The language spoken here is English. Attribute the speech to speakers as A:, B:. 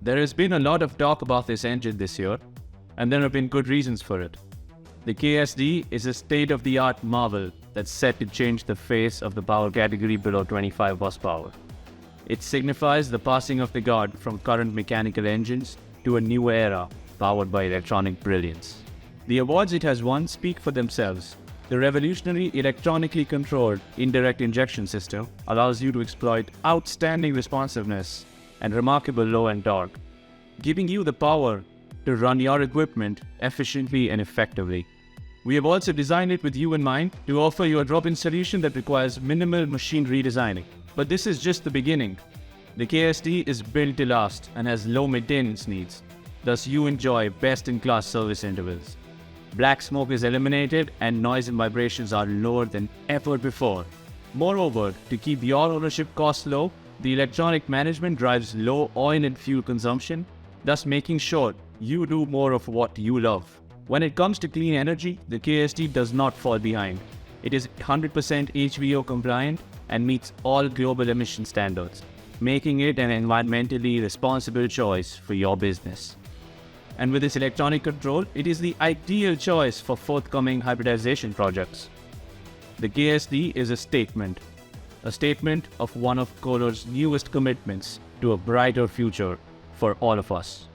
A: There has been a lot of talk about this engine this year, and there have been good reasons for it. The KSD is a state-of-the-art marvel that's set to change the face of the power category below 25 horsepower. It signifies the passing of the guard from current mechanical engines to a new era powered by electronic brilliance. The awards it has won speak for themselves. The revolutionary electronically controlled indirect injection system allows you to exploit outstanding responsiveness and remarkable low-end torque, giving you the power to run your equipment efficiently and effectively. We have also designed it with you in mind to offer you a drop-in solution that requires minimal machine redesigning. But this is just the beginning. The KSD is built to last and has low maintenance needs. Thus you enjoy best-in-class service intervals. Black smoke is eliminated and noise and vibrations are lower than ever before. Moreover, to keep your ownership costs low, the electronic management drives low oil and fuel consumption, thus making sure you do more of what you love. When it comes to clean energy, the KSD does not fall behind. It is 100% HVO compliant and meets all global emission standards, making it an environmentally responsible choice for your business. And with its electronic control, it is the ideal choice for forthcoming hybridization projects. The KSD is a statement of one of Kohler's newest commitments to a brighter future for all of us.